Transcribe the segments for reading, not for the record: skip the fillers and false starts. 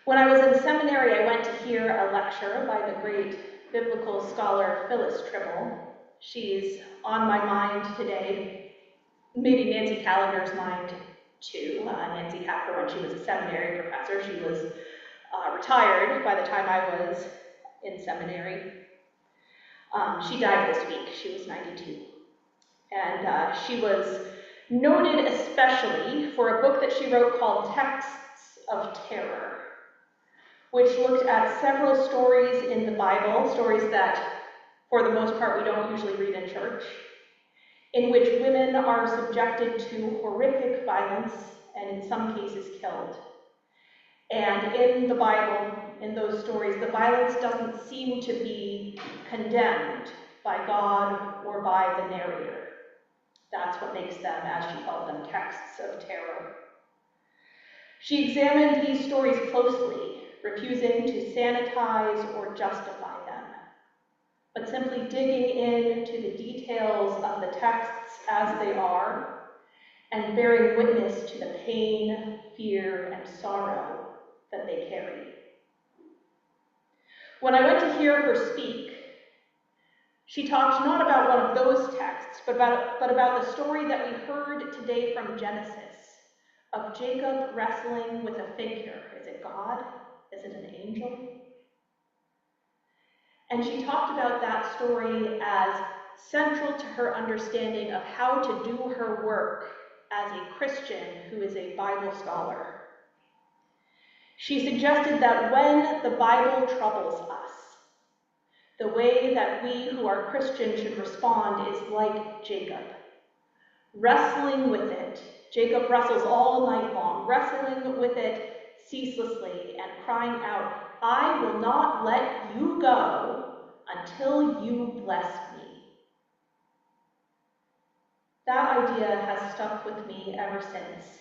When I was in seminary, I went to hear a lecture by the great biblical scholar Phyllis Tribble. She's on my mind today, maybe Nancy Callender's mind too. Nancy had her when she was a seminary professor. She was retired by the time I was in seminary. She died this week. She was 92. And she was noted especially for a book that she wrote called Texts of Terror, which looked at several stories in the Bible, stories that, for the most part, we don't usually read in church, in which women are subjected to horrific violence and in some cases killed. And in the Bible, in those stories, the violence doesn't seem to be condemned by God or by the narrator. That's what makes them, as she called them, texts of terror. She examined these stories closely, refusing to sanitize or justify them, but simply digging into the details of the texts as they are and bearing witness to the pain, fear, and sorrow that they carry. When I went to hear her speak, she talked not about one of those texts, but about the story that we heard today from Genesis, of Jacob wrestling with a figure. Is it God? Is it an angel? And she talked about that story as central to her understanding of how to do her work as a Christian who is a Bible scholar. She suggested that when the Bible troubles us, the way that we who are Christians should respond is like Jacob, wrestling with it. Jacob wrestles all night long, wrestling with it ceaselessly and crying out, "I will not let you go until you bless me." That idea has stuck with me ever since.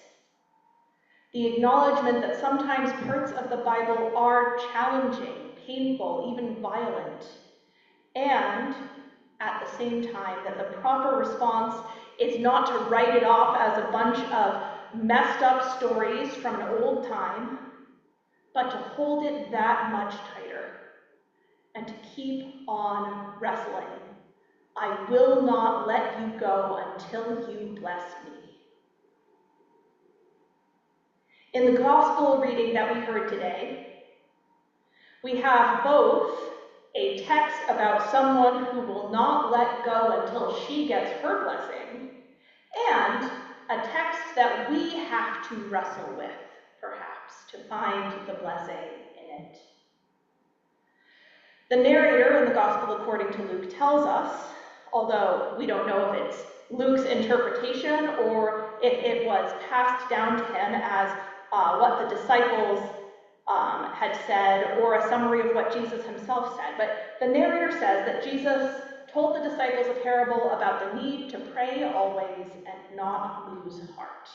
The acknowledgement that sometimes parts of the Bible are challenging, painful, even violent, and at the same time that the proper response is not to write it off as a bunch of messed up stories from an old time, but to hold it that much tighter and to keep on wrestling. I will not let you go until you bless me. In the gospel reading that we heard today, we have both a text about someone who will not let go until she gets her blessing, and a text that we have to wrestle with, perhaps, to find the blessing in it. The narrator in the Gospel according to Luke tells us, although we don't know if it's Luke's interpretation or if it was passed down to him as what the disciples had said, or a summary of what Jesus himself said. But the narrator says that Jesus told the disciples a parable about the need to pray always and not lose heart.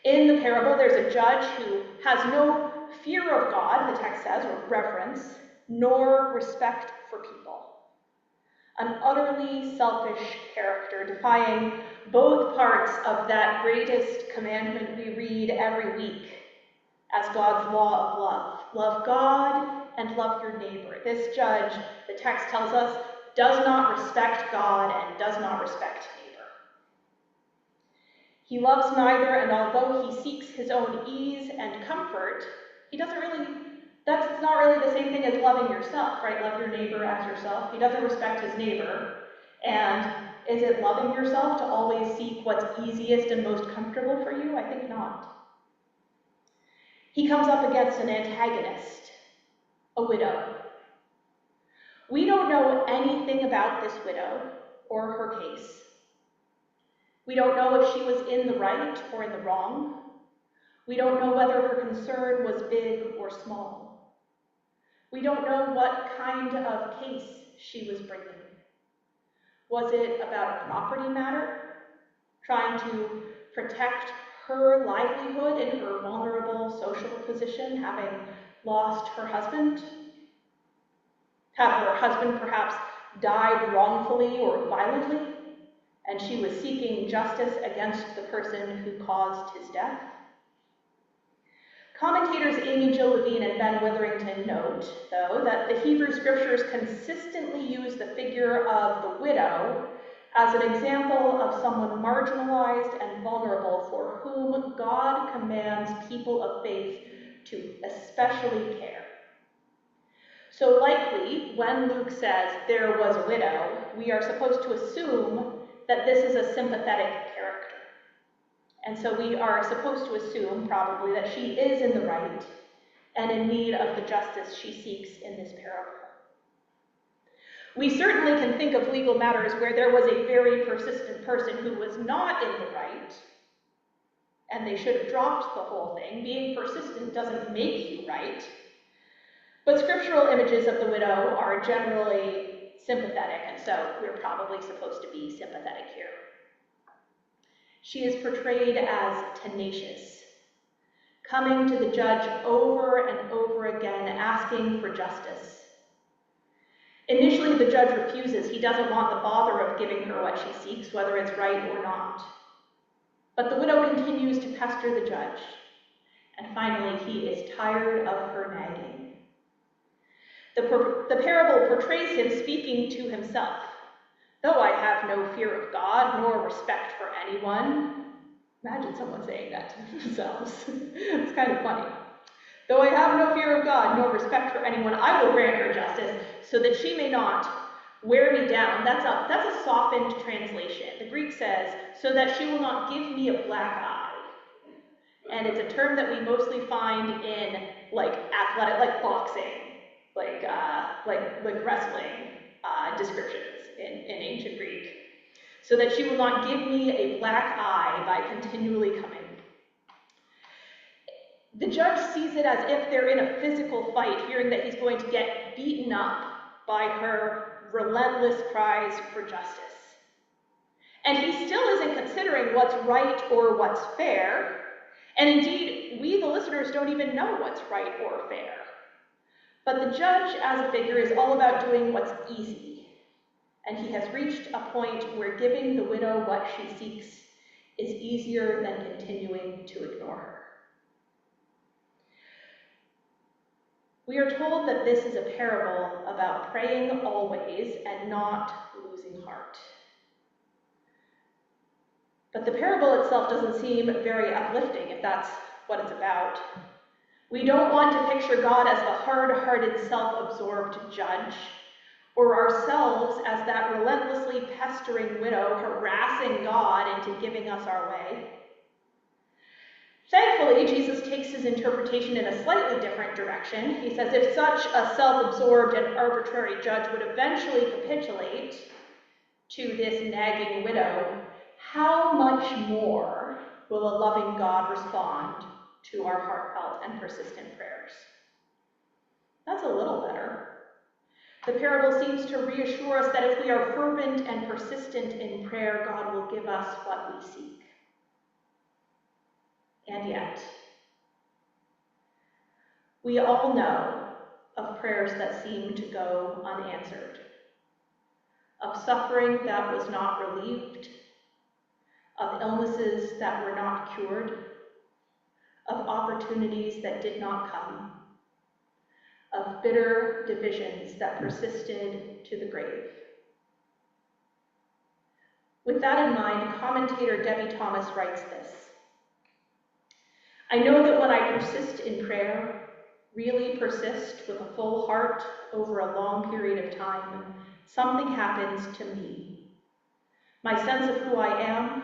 In the parable, there's a judge who has no fear of God, the text says, or reverence, nor respect for people. An utterly selfish character, defying both parts of that greatest commandment we read every week as God's law of love. Love God and love your neighbor. This judge, the text tells us, does not respect God and does not respect neighbor. He loves neither, and although he seeks his own ease and comfort, that's not really the same thing as loving yourself, right? Love your neighbor as yourself. He doesn't respect his neighbor. And is it loving yourself to always seek what's easiest and most comfortable for you? I think not. He comes up against an antagonist, a widow. We don't know anything about this widow or her case. We don't know if she was in the right or in the wrong. We don't know whether her concern was big or small. We don't know what kind of case she was bringing. Was it about a property matter, trying to protect her livelihood in her vulnerable social position, having lost her husband? Had her husband perhaps died wrongfully or violently, and she was seeking justice against the person who caused his death? Commentators Amy Jill Levine and Ben Witherington note, though, that the Hebrew scriptures consistently use the figure of the widow as an example of someone marginalized and vulnerable for whom God commands people of faith to especially care. So likely, when Luke says there was a widow, we are supposed to assume that this is a sympathetic character. And so we are supposed to assume, probably, that she is in the right and in need of the justice she seeks in this parable. We certainly can think of legal matters where there was a very persistent person who was not in the right, and they should have dropped the whole thing. Being persistent doesn't make you right. But scriptural images of the widow are generally sympathetic, and so we're probably supposed to be sympathetic here. She is portrayed as tenacious, coming to the judge over and over again, asking for justice. Initially, the judge refuses. He doesn't want the bother of giving her what she seeks, whether it's right or not. But the widow continues to pester the judge, and finally he is tired of her nagging. The parable portrays him speaking to himself. Though I have no fear of God, nor respect for anyone. Imagine someone saying that to themselves. It's kind of funny. Though I have no fear of God, nor respect for anyone, I will grant her justice, so that she may not wear me down. That's a softened translation. The Greek says, so that she will not give me a black eye. And it's a term that we mostly find in athletic, like boxing, like wrestling descriptions in ancient Greek. So that she will not give me a black eye by continually coming. The judge sees it as if they're in a physical fight, hearing that he's going to get beaten up by her relentless cries for justice. And he still isn't considering what's right or what's fair. And indeed, we, the listeners, don't even know what's right or fair. But the judge, as a figure, is all about doing what's easy. And he has reached a point where giving the widow what she seeks is easier than continuing to ignore her. We are told that this is a parable about praying always and not losing heart. But the parable itself doesn't seem very uplifting, if that's what it's about. We don't want to picture God as the hard-hearted, self-absorbed judge, or ourselves as that relentlessly pestering widow harassing God into giving us our way. Thankfully, Jesus takes his interpretation in a slightly different direction. He says, if such a self-absorbed and arbitrary judge would eventually capitulate to this nagging widow, how much more will a loving God respond to our heartfelt and persistent prayers? That's a little better. The parable seems to reassure us that if we are fervent and persistent in prayer, God will give us what we seek. And yet, we all know of prayers that seem to go unanswered, of suffering that was not relieved, of illnesses that were not cured, of opportunities that did not come, of bitter divisions that persisted to the grave. With that in mind, commentator Debbie Thomas writes this: I know that when I persist in prayer, really persist with a full heart over a long period of time, something happens to me. My sense of who I am,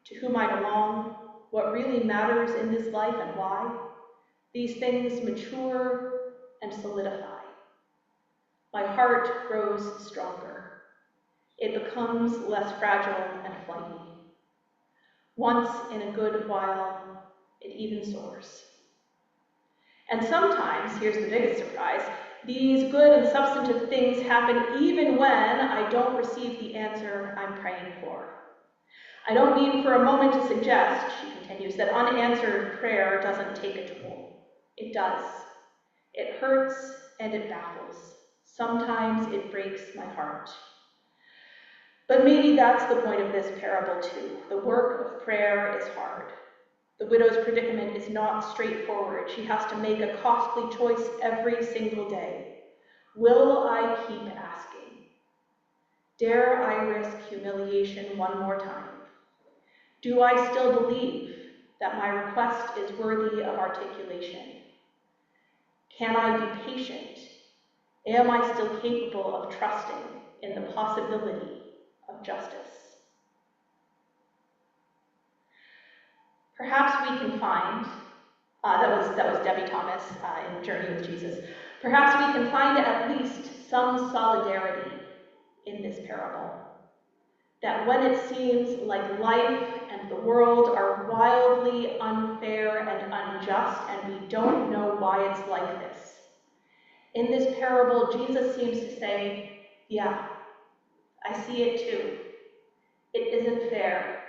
to whom I belong, what really matters in this life and why, these things mature and solidify. My heart grows stronger. It becomes less fragile and flighty. Once in a good while, it even soars. And sometimes, here's the biggest surprise, these good and substantive things happen even when I don't receive the answer I'm praying for. I don't mean for a moment to suggest, she continues, that unanswered prayer doesn't take a toll. It does. It hurts and it baffles. Sometimes it breaks my heart. But maybe that's the point of this parable too. The work of prayer is hard. The widow's predicament is not straightforward. She has to make a costly choice every single day. Will I keep asking? Dare I risk humiliation one more time? Do I still believe that my request is worthy of articulation? Can I be patient? Am I still capable of trusting in the possibility of justice? Perhaps we can find, that was Debbie Thomas in Journey with Jesus. Perhaps we can find at least some solidarity in this parable. That when it seems like life and the world are wildly unfair and unjust and we don't know why it's like this, in this parable, Jesus seems to say, yeah, I see it too. It isn't fair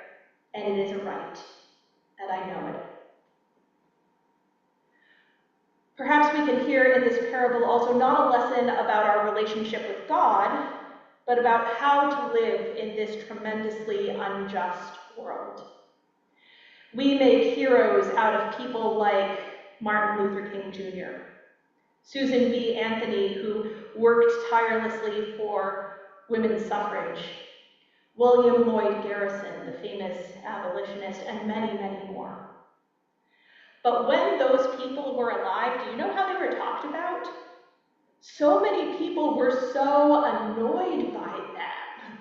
and it isn't right, and I know it. Perhaps we can hear in this parable also not a lesson about our relationship with God, but about how to live in this tremendously unjust world. We make heroes out of people like Martin Luther King Jr., Susan B. Anthony, who worked tirelessly for women's suffrage, William Lloyd Garrison, the famous abolitionist, and many, many more. But when those people were alive, do you know how they were talked about? So many people were so annoyed by them.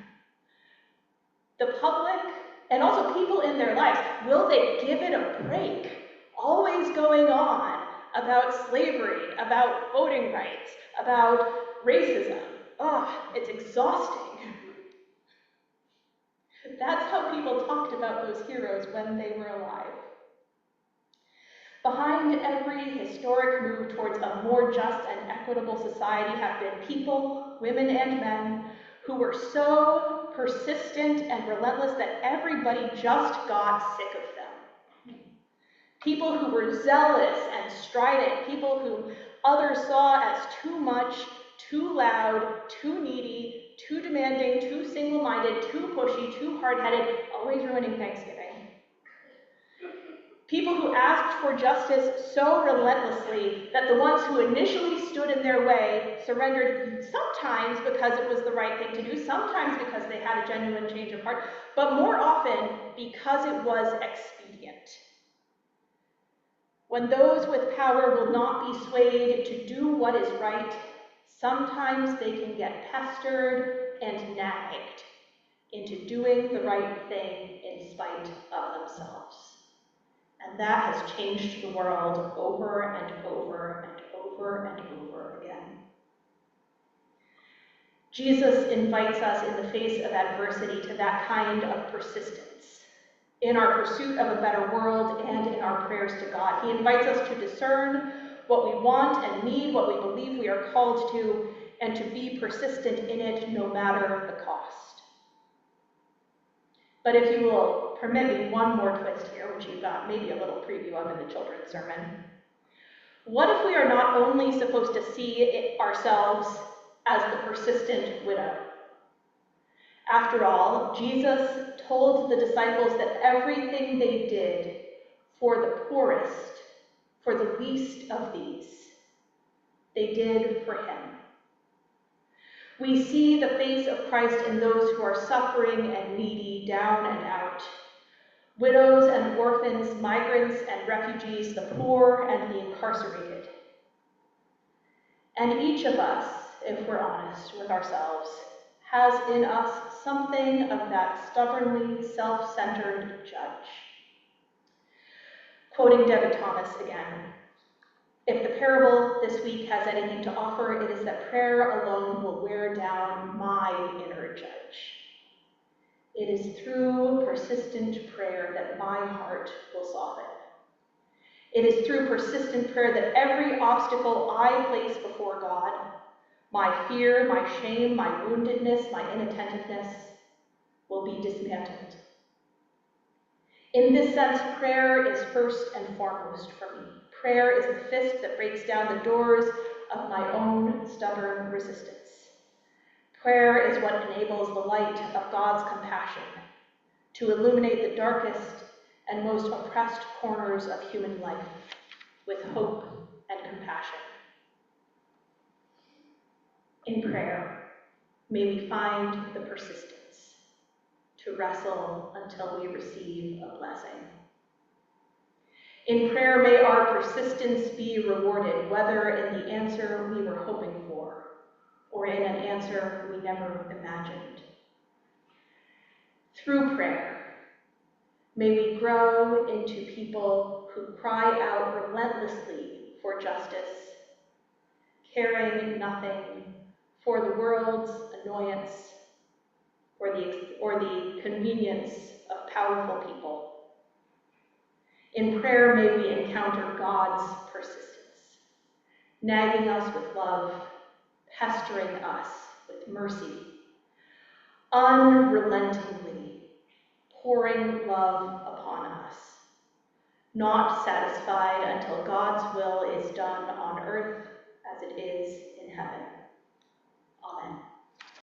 The public, and also people in their lives, will they give it a break? Always going on about slavery, about voting rights, about racism. Ugh, it's exhausting. That's how people talked about those heroes when they were alive. Behind every historic move towards a more just and equitable society have been people, women and men, who were so persistent and relentless that everybody just got sick of them. People who were zealous and strident, people whom others saw as too much, too loud, too needy, too demanding, too single-minded, too pushy, too hard-headed, always ruining Thanksgiving. People who asked for justice so relentlessly that the ones who initially stood in their way surrendered, sometimes because it was the right thing to do, sometimes because they had a genuine change of heart, but more often because it was expedient. When those with power will not be swayed to do what is right, sometimes they can get pestered and nagged into doing the right thing in spite of themselves. And that has changed the world over and over and over and over again. Jesus invites us in the face of adversity to that kind of persistence in our pursuit of a better world and in our prayers to God. He invites us to discern what we want and need, what we believe we are called to, and to be persistent in it no matter the cost. But if you will permit me one more twist here, which you got maybe a little preview of in the children's sermon. What if we are not only supposed to see ourselves as the persistent widow? After all, Jesus told the disciples that everything they did for the poorest, for the least of these, they did for him. We see the face of Christ in those who are suffering and needy, down and out. Widows and orphans, migrants and refugees, the poor and the incarcerated. And each of us, if we're honest with ourselves, has in us something of that stubbornly self-centered judge. Quoting Debbie Thomas again, if the parable this week has anything to offer, it is that prayer alone will wear down my inner judge. It is through persistent prayer that my heart will soften. It is through persistent prayer that every obstacle I place before God, my fear, my shame, my woundedness, my inattentiveness, will be dismantled. In this sense, prayer is first and foremost for me. Prayer is the fist that breaks down the doors of my own stubborn resistance. Prayer is what enables the light of God's compassion to illuminate the darkest and most oppressed corners of human life with hope and compassion. In prayer, may we find the persistence to wrestle until we receive a blessing. In prayer, may our persistence be rewarded, whether in the answer we were hoping for or in an answer we never imagined. Through prayer, may we grow into people who cry out relentlessly for justice, caring nothing for the world's annoyance or the convenience of powerful people. In prayer, may we encounter God's persistence, nagging us with love, pestering us with mercy, unrelentingly pouring love upon us, not satisfied until God's will is done on earth as it is